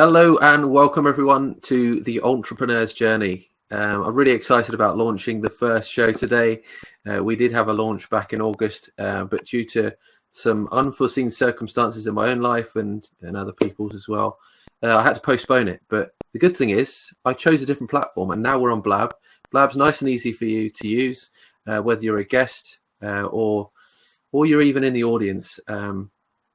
Hello and welcome everyone to the Entrepreneur's Journey. I'm really excited about launching the first show today. We did have a launch back in August, but due to some unforeseen circumstances in my own life and other people's as well, I had to postpone it. But the good thing is I chose a different platform and now we're on Blab. Blab's nice and easy for you to use, whether you're a guest or you're even in the audience.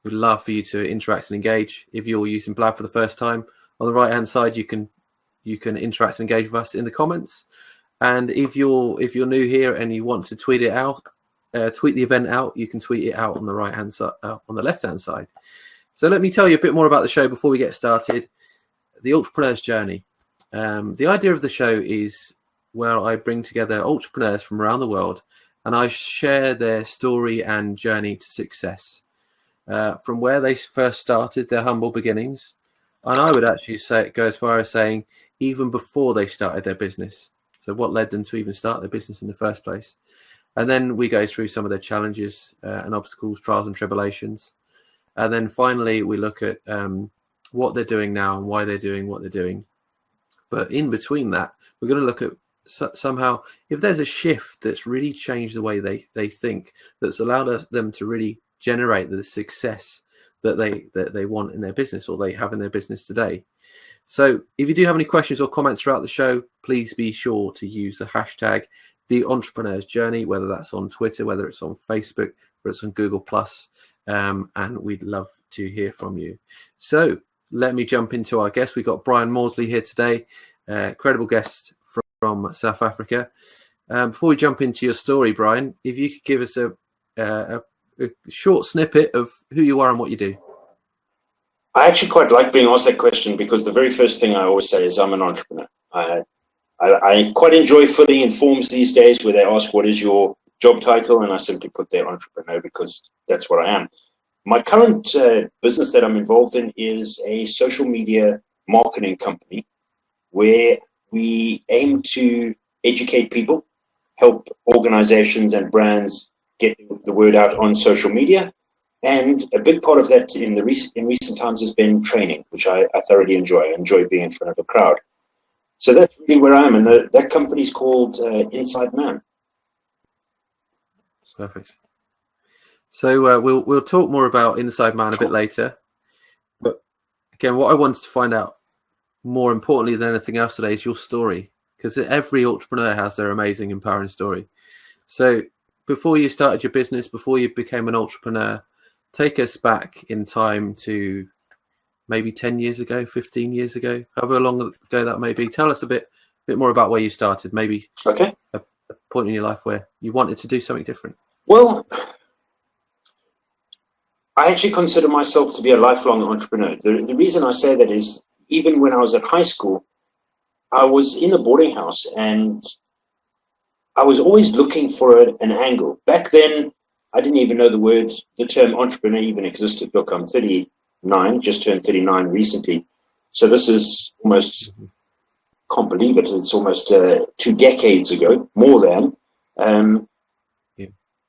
We'd love for you to interact and engage. If you're using Blab for the first time, on the right hand side you can interact and engage with us in the comments. And if you're new here and you want to tweet it out, tweet the event out, you can tweet it out on the right hand side, on the left hand side. So let me tell you a bit more about the show before we get started. The Entrepreneur's Journey. The idea of the show is where I bring together entrepreneurs from around the world and I share their story and journey to success. From where they first started, their humble beginnings, and I would actually go as far as saying even before they started their business. So what led them to even start their business in the first place? And then we go through some of their challenges and obstacles, trials and tribulations. And then finally we look at what they're doing now and why they're doing what they're doing. But in between that, we're going to look at somehow if there's a shift that's really changed the way they think, that's allowed them to really generate the success that they want in their business or they have in their business today. So if you do have any questions or comments throughout the show, please be sure to use the hashtag The Entrepreneur's Journey, whether that's on Twitter, whether it's on Facebook, whether it's on Google+, and we'd love to hear from you. So let me jump into our guest. We've got Brian Maudsley here today, credible guest from South Africa. Before we jump into your story, Brian, if you could give us a short snippet of who you are and what you do. I actually quite like being asked that question because the very first thing I always say is I'm an entrepreneur. I quite enjoy filling in forms these days where they ask what is your job title, and I simply put there entrepreneur because that's what I am. My current business that I'm involved in is a social media marketing company where we aim to educate people, help organizations and brands get the word out on social media. And a big part of that in recent times has been training, which I thoroughly enjoy. I enjoy being in front of a crowd. So that's really where I am. And that company is called Inside Man. Perfect. So we'll talk more about Inside Man a bit later. But again, what I wanted to find out more importantly than anything else today is your story, because every entrepreneur has their amazing, empowering story. So before you started your business, before you became an entrepreneur, take us back in time to maybe 10 years ago, 15 years ago, however long ago that may be. Tell us a bit more about where you started, maybe a point in your life where you wanted to do something different. Well, I actually consider myself to be a lifelong entrepreneur. The reason I say that is even when I was at high school, I was in a boarding house and I was always looking for an angle. Back then, I didn't even know the term entrepreneur even existed. Look, I'm 39, just turned 39 recently. So this is almost, can't believe it, it's almost 2 decades ago, more than.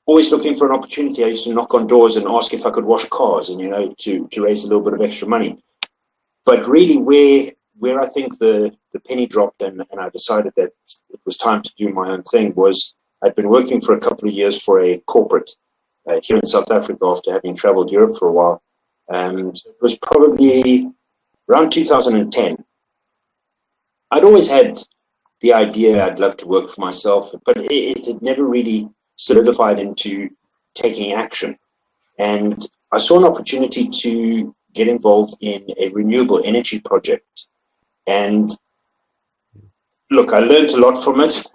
Always looking for an opportunity. I used to knock on doors and ask if I could wash cars and, to raise a little bit of extra money. But really where I think the penny dropped and I decided that it was time to do my own thing was I'd been working for a couple of years for a corporate here in South Africa after having traveled Europe for a while. So it was probably around 2010. I'd always had the idea I'd love to work for myself, but it had never really solidified into taking action. And I saw an opportunity to get involved in a renewable energy project. And look, I learned a lot from it,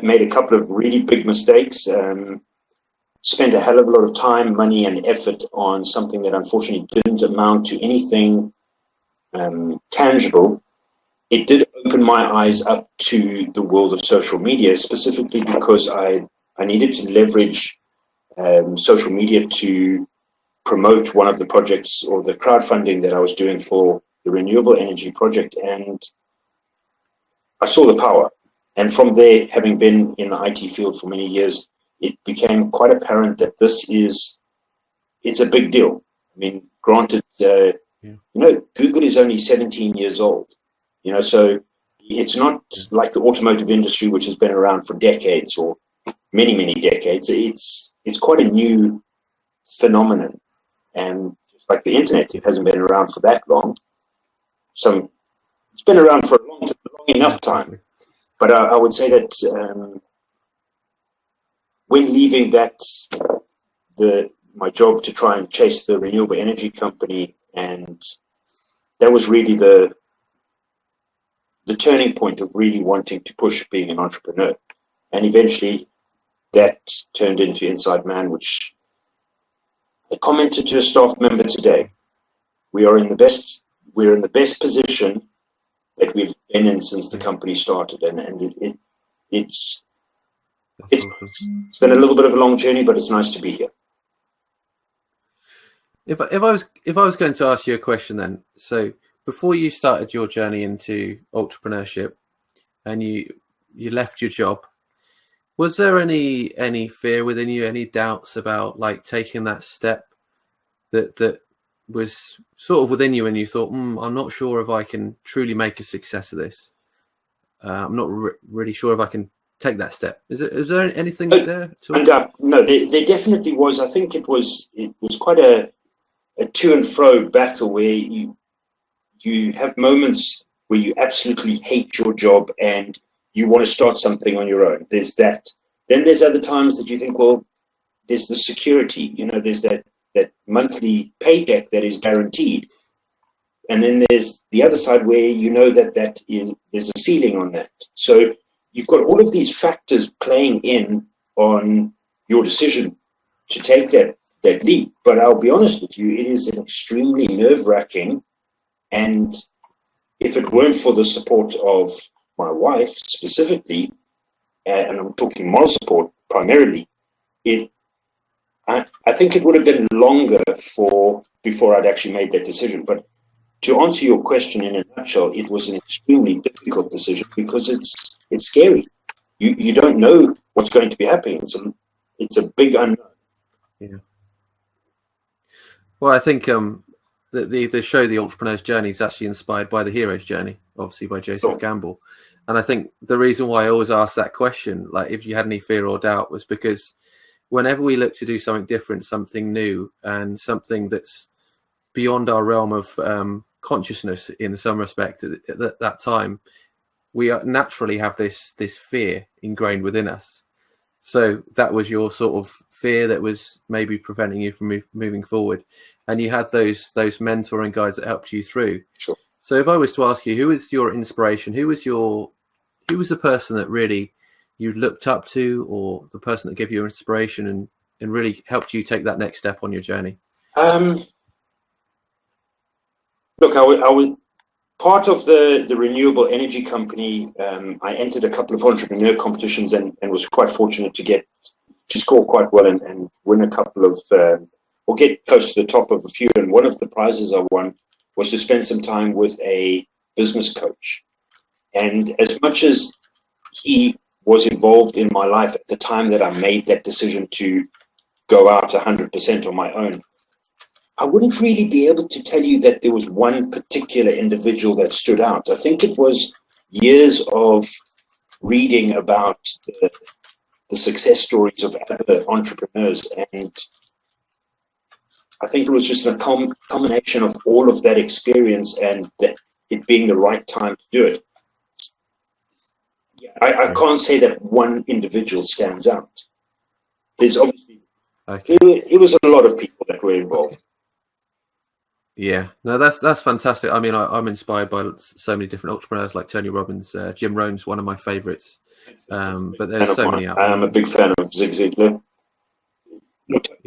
made a couple of really big mistakes, spent a hell of a lot of time, money, and effort on something that unfortunately didn't amount to anything tangible. It did open my eyes up to the world of social media, specifically because I needed to leverage social media to promote one of the projects or the crowdfunding that I was doing for the renewable energy project. And I saw the power. And from there, having been in the IT field for many years, it became quite apparent that it's a big deal. I mean, granted, Yeah. You know, Google is only 17 years old. You know, so it's not like the automotive industry, which has been around for decades or many, many decades. It's quite a new phenomenon, and just like the internet, it hasn't been around for that long. So it's been around for a long enough time. But I would say that when leaving my job to try and chase the renewable energy company, and that was really the turning point of really wanting to push being an entrepreneur. And eventually that turned into Inside Man, which I commented to a staff member today. We're in the best position that we've been in since the company started, and it's been a little bit of a long journey, but it's nice to be here. If I was going to ask you a question then, so before you started your journey into entrepreneurship and you left your job, was there any fear within you, any doubts about like taking that step that was sort of within you and you thought, I'm not sure if I can truly make a success of this. I'm not really sure if I can take that step. Is there anything there? No, there definitely was. I think it was quite a to and fro battle where you have moments where you absolutely hate your job and you want to start something on your own. There's that. Then there's other times that you think, well, there's the security, you know, there's that monthly paycheck that is guaranteed. And then there's the other side where you know that there's a ceiling on that. So you've got all of these factors playing in on your decision to take that leap. But I'll be honest with you, it is an extremely nerve-wracking, and if it weren't for the support of my wife specifically, and I'm talking moral support primarily, I think it would have been longer before I'd actually made that decision. But to answer your question in a nutshell, it was an extremely difficult decision because it's scary. You don't know what's going to be happening. It's a big unknown. Yeah. Well, I think the show The Entrepreneur's Journey is actually inspired by The Hero's Journey, obviously by Joseph Campbell. And I think the reason why I always ask that question, like if you had any fear or doubt, was because whenever we look to do something different, something new, and something that's beyond our realm of consciousness in some respect at that time, we naturally have this fear ingrained within us. So that was your sort of fear that was maybe preventing you from moving forward, and you had those mentoring guides that helped you through. Sure. So if I was to ask you, who is your inspiration? Who was the person that really you looked up to, or the person that gave you inspiration and really helped you take that next step on your journey? Look, I was part of the renewable energy company. I entered a couple of entrepreneur competitions and was quite fortunate to score quite well and win a couple of, or get close to the top of a few. And one of the prizes I won was to spend some time with a business coach. And as much as he was involved in my life at the time that I made that decision to go out 100% on my own, I wouldn't really be able to tell you that there was one particular individual that stood out. I think it was years of reading about the success stories of other entrepreneurs, and I think it was just a combination of all of that experience and it being the right time to do it. I can't say that one individual stands out. There's obviously, it was a lot of people that were involved. Yeah, no, that's fantastic. I mean, I'm inspired by so many different entrepreneurs like Tony Robbins. Jim Rohn's one of my favorites, but there's so many out there. I'm a big fan of Zig Ziglar.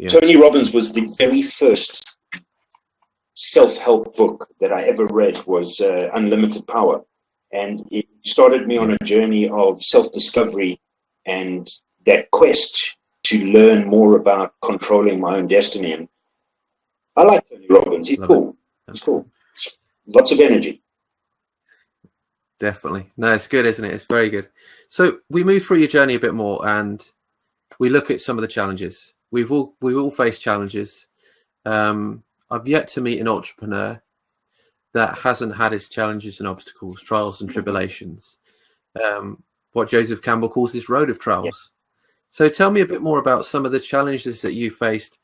Tony Robbins was the very first self-help book that I ever read was Unlimited Power. And it started me on a journey of self-discovery and that quest to learn more about controlling my own destiny. And I like Tony Robbins. He's cool. He's cool. Lots of energy. Definitely. No, it's good, isn't it? It's very good. So we move through your journey a bit more and we look at some of the challenges. We've all faced challenges. I've yet to meet an entrepreneur that hasn't had its challenges and obstacles, trials and tribulations. What Joseph Campbell calls his road of trials. So tell me a bit more about some of the challenges that you faced,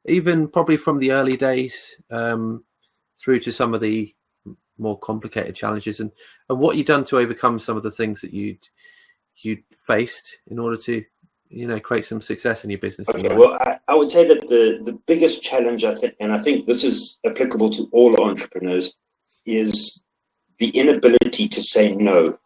even probably from the early days through to some of the more complicated challenges, and what you've done to overcome some of the things that you'd faced in order to, create some success in your business. Okay, well, I would say that the biggest challenge, I think this is applicable to all entrepreneurs, is the inability to say no.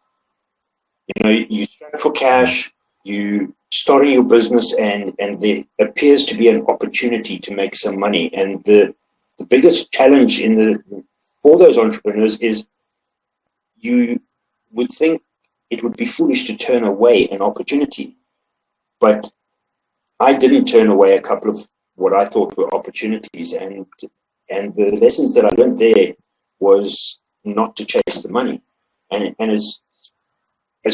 You strive for cash, you starting your business, and there appears to be an opportunity to make some money. And the biggest challenge for those entrepreneurs is you would think it would be foolish to turn away an opportunity. But I didn't turn away a couple of what I thought were opportunities, and the lessons that I learned there was not to chase the money. And as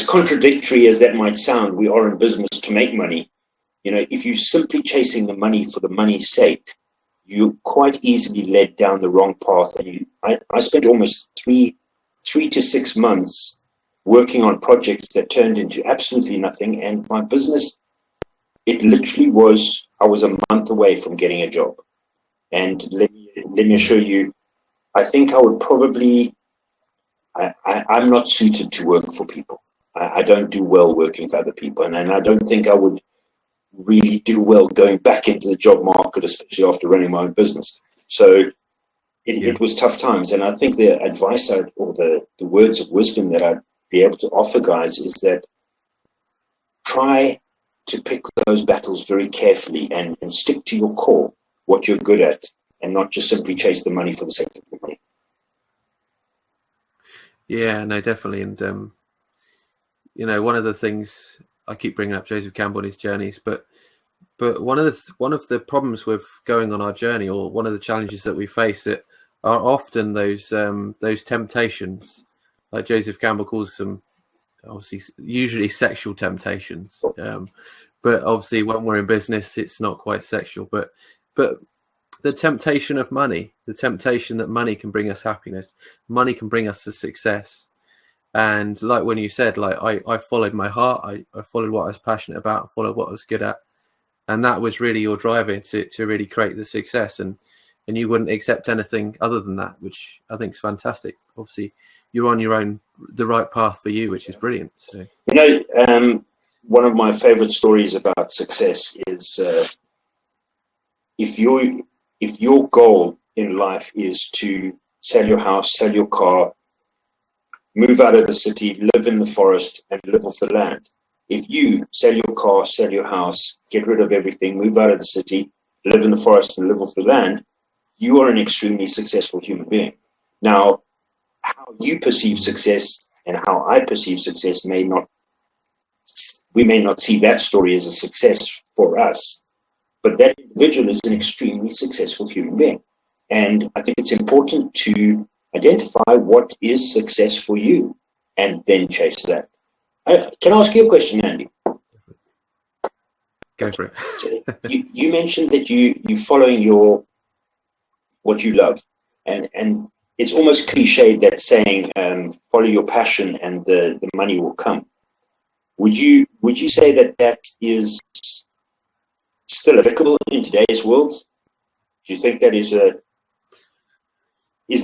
contradictory as that might sound, we are in business to make money. If you're simply chasing the money for the money's sake, you're quite easily led down the wrong path. And I spent almost 3 to 6 months working on projects that turned into absolutely nothing, and my business, it literally was, I was a month away from getting a job. And let me assure you, I think I would probably, I'm not suited to work for people. I don't do well working for other people, and I don't think I would really do well going back into the job market, especially after running my own business. So it was tough times, and I think the advice or the words of wisdom that I'd be able to offer guys is that try to pick those battles very carefully and stick to your core, what you're good at, and not just simply chase the money for the sake of the money. Yeah, no, definitely. And one of the things I keep bringing up Joseph Campbell and his journeys, but one of the problems with going on our journey, or one of the challenges that we face, that are often those temptations, like Joseph Campbell calls them, obviously usually sexual temptations. But obviously when we're in business, it's not quite sexual, but the temptation of money, the temptation that money can bring us happiness, money can bring us to success. And like when you said, like I followed my heart, I followed what I was passionate about, followed what I was good at. And that was really your driver to really create the success. And you wouldn't accept anything other than that, which I think is fantastic. Obviously, you're on your own, the right path for you, which is brilliant. So, one of my favorite stories about success is if your goal in life is to sell your house, sell your car, move out of the city, live in the forest, and live off the land. If you sell your car, sell your house, get rid of everything, move out of the city, live in the forest, and live off the land, you are an extremely successful human being. Now, how you perceive success and how I perceive success we may not see that story as a success for us, but that individual is an extremely successful human being. And I think it's important to identify what is success for you and then chase that. Can I ask you a question, Andy? Go for it. You mentioned that you're following what you love, and it's almost cliched, that saying, follow your passion and the money will come. Would you say that is still applicable in today's world? Do you think that is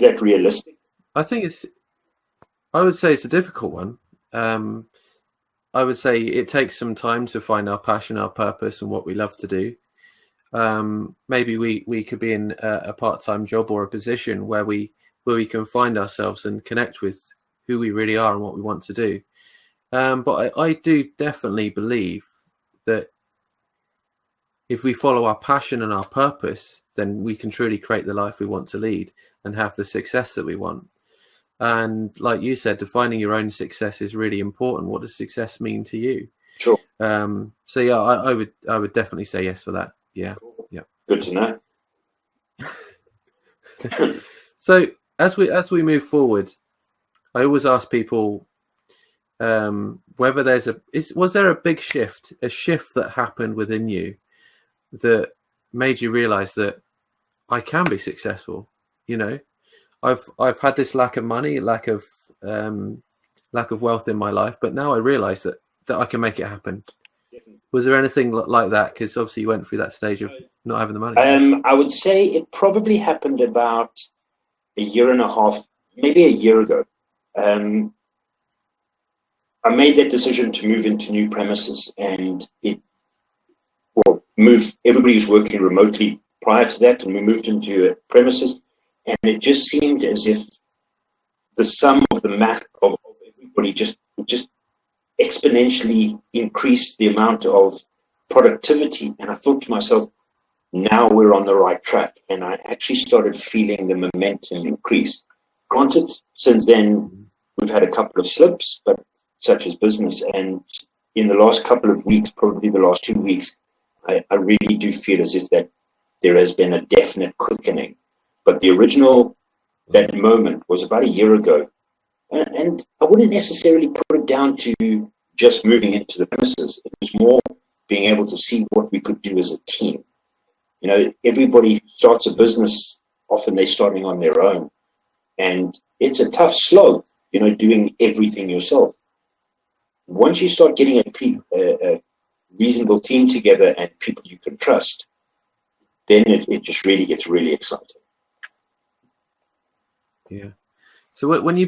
that realistic? I would say it's a difficult one. I would say it takes some time to find our passion, our purpose, and what we love to do. Maybe we could be in a part-time job or a position where we can find ourselves and connect with who we really are and what we want to do. But I do definitely believe that if we follow our passion and our purpose, then we can truly create the life we want to lead and have the success that we want. And like you said, defining your own success is really important. What does success mean to you? Sure. So yeah, I would definitely say yes for that. Yeah. Cool. Yeah. Good to know. So as we move forward, I always ask people whether was there a big shift that happened within you that made you realize that I can be successful? I've had this lack of money, lack of wealth in my life, but now I realise that I can make it happen. Definitely. Was there anything like that? Because obviously you went through that stage of not having the money. I would say it probably happened about a year and a half, maybe a year ago. I made that decision to move into new premises, and everybody was working remotely prior to that, and we moved into premises, and it just seemed as if the sum of the math of everybody just exponentially increased the amount of productivity. And I thought to myself, now we're on the right track. And I actually started feeling the momentum increase. Granted, since then, we've had a couple of slips, but such as business. And in the last couple of weeks, probably the last 2 weeks, I really do feel as if that there has been a definite quickening. But the original, that moment was about a year ago. And I wouldn't necessarily put it down to just moving into the premises. It was more being able to see what we could do as a team. You know, everybody who starts a business, often they're starting on their own. And it's a tough slog, you know, doing everything yourself. Once you start getting a reasonable team together and people you can trust, then it just really gets really exciting. Yeah. So when you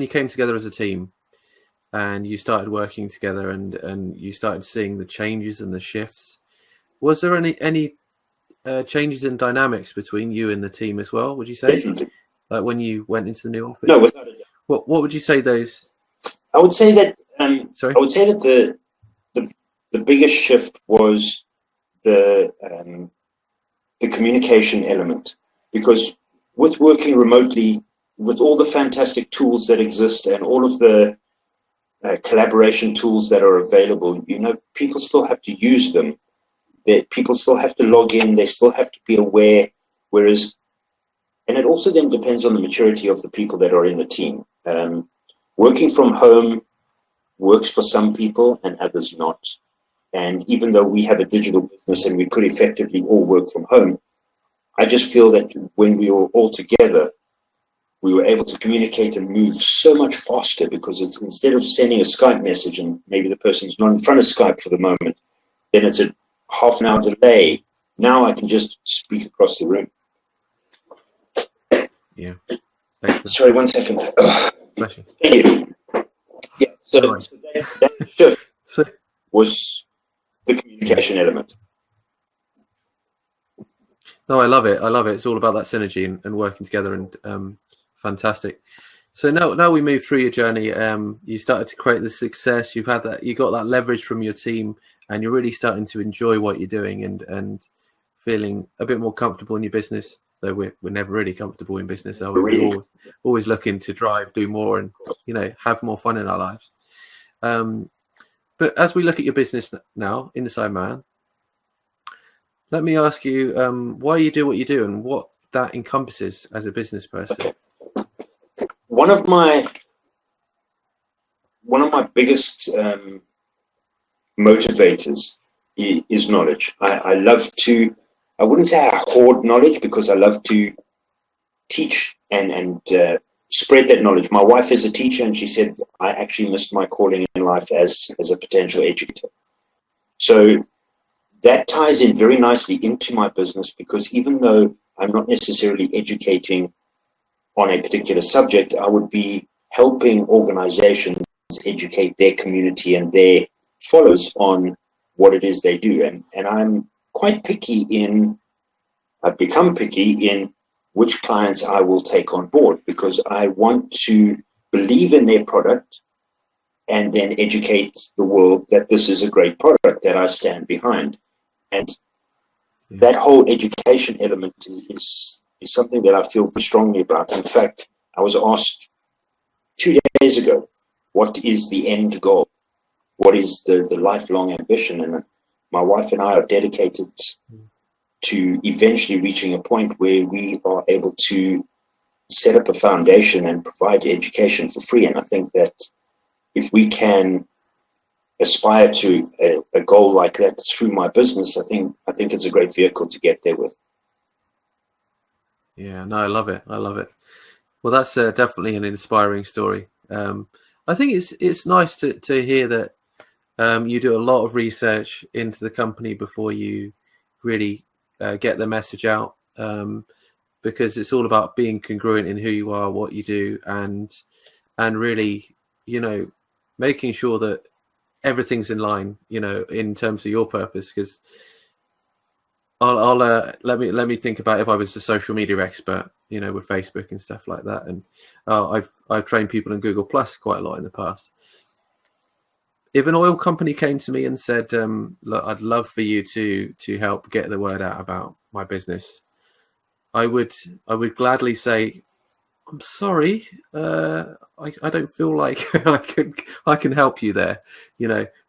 came together as a team, and you started working together, and you started seeing the changes and the shifts, was there any changes in dynamics between you and the team as well? Would you say? Definitely. Like when you went into the new office? No, without a doubt. What would you say those? I would say that. Sorry. I would say that the biggest shift was the communication element, because with working remotely, with all the fantastic tools that exist and all of the collaboration tools that are available, you know, people still have to use them. People still have to log in. They still have to be aware. Whereas, and it also then depends on the maturity of the people that are in the team. Working from home works for some people and others not. And even though we have a digital business and we could effectively all work from home, I just feel that when we were all together, we were able to communicate and move so much faster, because it's, instead of sending a Skype message and maybe the person's not in front of Skype for the moment, then it's a half an hour delay. Now I can just speak across the room. Yeah. Sorry, 1 second. Thank you. Yeah, so that shift was the communication element. No, I love it. It's all about that synergy and working together, and fantastic. So now we move through your journey. You started to create the success. You got that leverage from your team, and you're really starting to enjoy what you're doing and feeling a bit more comfortable in your business. Though we're never really comfortable in business, are we? We're always looking to drive, do more, and have more fun in our lives. But as we look at your business now, Inside Man, let me ask you why you do what you do and what that encompasses as a business person. Okay. One of my biggest motivators is knowledge. I love to, I wouldn't say I hoard knowledge, because I love to teach and spread that knowledge. My wife is a teacher, and she said I actually missed my calling in life as a potential educator. So that ties in very nicely into my business, because even though I'm not necessarily educating on a particular subject, I would be helping organizations educate their community and their followers on what it is they do. And I'm quite I've become picky in which clients I will take on board, because I want to believe in their product and then educate the world that this is a great product that I stand behind. And that whole education element is something that I feel strongly about. In fact, I was asked 2 days ago, what is the end goal? What is the lifelong ambition? And my wife and I are dedicated to eventually reaching a point where we are able to set up a foundation and provide education for free. And I think that if we can aspire to a goal like that through my business, I think it's a great vehicle to get there with. Yeah, no, I love it. Well, that's definitely an inspiring story. I think it's nice to hear that you do a lot of research into the company before you really get the message out, because it's all about being congruent in who you are, what you do, and really, making sure that everything's in line, in terms of your purpose. Because I'll let me think about if I was a social media expert, with Facebook and stuff like that. And I've trained people in Google Plus quite a lot in the past. If an oil company came to me and said, "Look, I'd love for you to help get the word out about my business," I would gladly say, "I'm sorry, I don't feel like I can help you there,"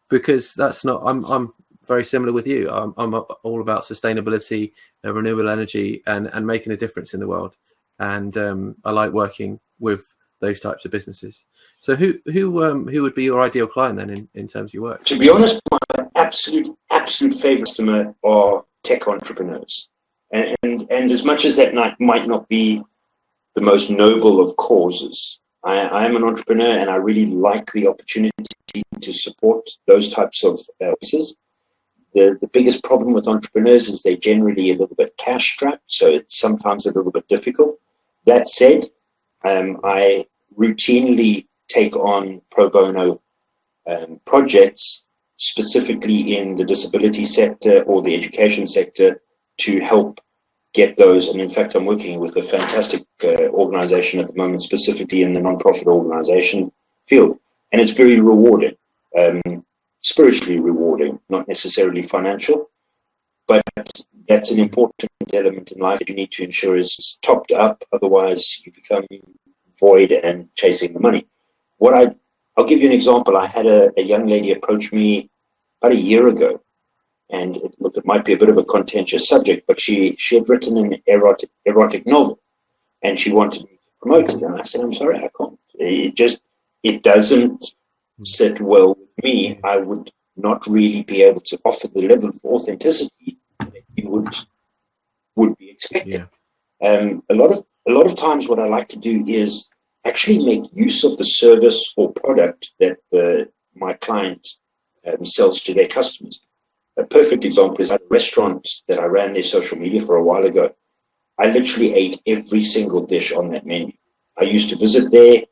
because that's not. I'm very similar with you. I'm all about sustainability, renewable energy, and making a difference in the world. And I like working with those types of businesses. So who would be your ideal client then in terms of your work? To be honest, my absolute favorite customer are tech entrepreneurs. And as much as that might not be the most noble of causes, I am an entrepreneur and I really like the opportunity to support those types of businesses. The biggest problem with entrepreneurs is they're generally a little bit cash strapped, so it's sometimes a little bit difficult. That said, I routinely take on pro bono projects, specifically in the disability sector or the education sector, to help get those. And in fact, I'm working with a fantastic organization at the moment, specifically in the non-profit organization field. And it's very rewarding, spiritually rewarding, not necessarily financial. But that's an important element in life that you need to ensure is topped up. Otherwise, you become void and chasing the money. I'll give you an example. I had a young lady approach me about a year ago. And it might be a bit of a contentious subject, but she had written an erotic novel, and she wanted me to promote it. And I said, "I'm sorry, I can't. It doesn't sit well with me. I would not really be able to offer the level of authenticity that you would be expecting." Yeah. A lot of times, what I like to do is actually make use of the service or product that my client sells to their customers. A perfect example is at a restaurant that I ran their social media for a while ago. I literally ate every single dish on that menu. I used to visit there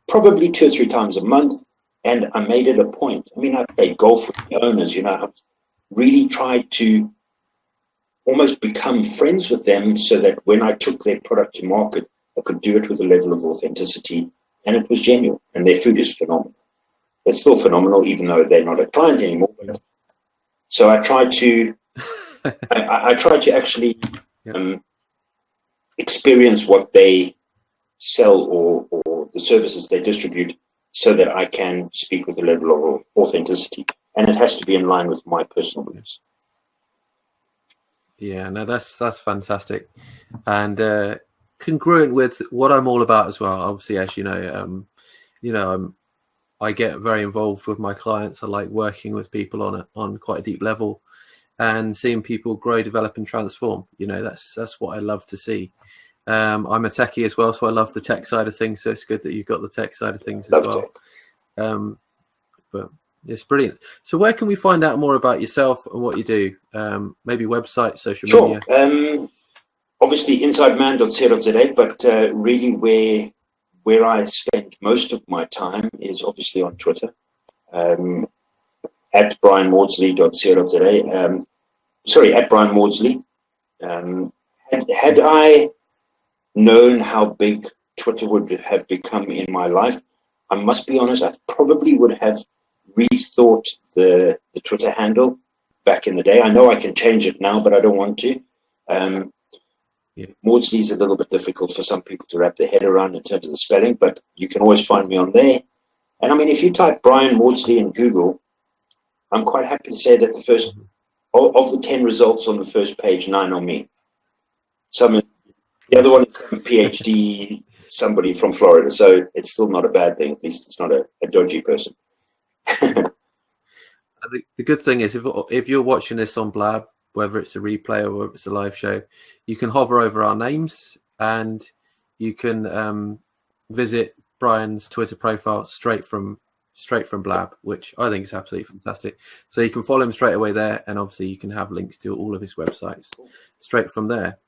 probably 2 or 3 times a month, and I made it a point. I mean, I played golf with the owners, I really tried to almost become friends with them so that when I took their product to market, I could do it with a level of authenticity, and it was genuine, and their food is phenomenal. It's still phenomenal, even though they're not a client anymore. So I try to, I try to actually experience what they sell or the services they distribute, so that I can speak with a level of authenticity, and it has to be in line with my personal beliefs. Yeah, no, that's fantastic, and congruent with what I'm all about as well. Obviously, as you know, I get very involved with my clients. I like working with people on quite a deep level, and seeing people grow, develop, and transform. That's what I love to see. I'm a techie as well, so I love the tech side of things. So it's good that you've got the tech side of things as well. But it's brilliant. So where can we find out more about yourself and what you do? Maybe website, social media. Sure. Obviously, insideman.co.za, but really where I spend most of my time is obviously on Twitter, at brianmaudsley.co.za. Sorry, at Brian Maudsley. Had I known how big Twitter would have become in my life, I must be honest, I probably would have rethought the Twitter handle back in the day. I know I can change it now, but I don't want to. Maudsley is a little bit difficult for some people to wrap their head around in terms of the spelling, but you can always find me on there. And I mean, if you type Brian Maudsley in Google, I'm quite happy to say that the first of the 10 results on the first page, 9 are me. The other one is some PhD, somebody from Florida, so it's still not a bad thing. At least it's not a dodgy person. The good thing is, if you're watching this on Blab, whether it's a replay or whether it's a live show, you can hover over our names and you can visit Brian's Twitter profile straight from Blab, which I think is absolutely fantastic. So you can follow him straight away there, and obviously you can have links to all of his websites straight from there,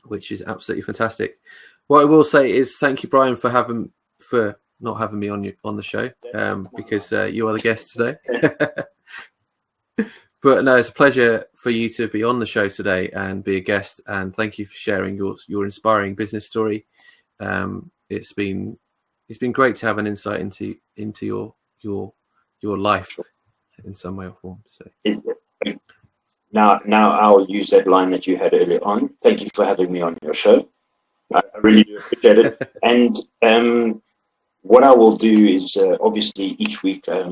which is absolutely fantastic. What I will say is thank you, Brian, for not having me on the show, because you are the guest today. But no, it's a pleasure for you to be on the show today and be a guest, and thank you for sharing your inspiring business story. It's been great to have an insight into your life in some way or form. So now I'll use that line that you had earlier on. Thank you for having me on your show. I really do appreciate it. And what I will do is obviously each week I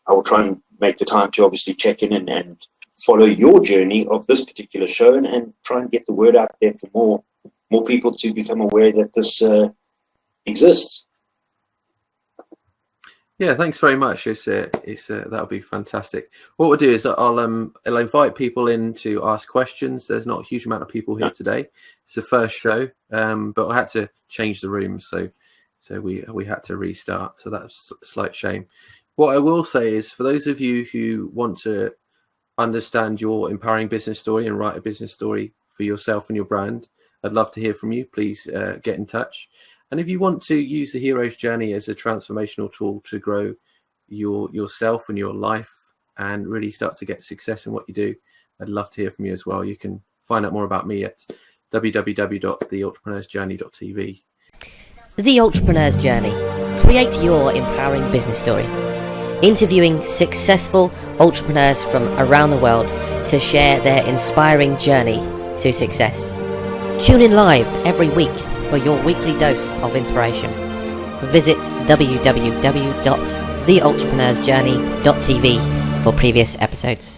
will try and make the time to obviously check in and follow your journey of this particular show and try and get the word out there for more people to become aware that this exists. Yeah, thanks very much. That'll be fantastic. What we'll do is I'll invite people in to ask questions. There's not a huge amount of people here today. It's the first show, but I had to change the room, so we had to restart. So that's a slight shame. What I will say is, for those of you who want to understand your empowering business story and write a business story for yourself and your brand, I'd love to hear from you. Please get in touch. And if you want to use the hero's journey as a transformational tool to grow yourself and your life and really start to get success in what you do, I'd love to hear from you as well. You can find out more about me at www.theentrepreneur'sjourney.tv. The Entrepreneur's Journey. Create your empowering business story. Interviewing successful entrepreneurs from around the world to share their inspiring journey to success. Tune in live every week for your weekly dose of inspiration. Visit www.theentrepreneur'sjourney.tv for previous episodes.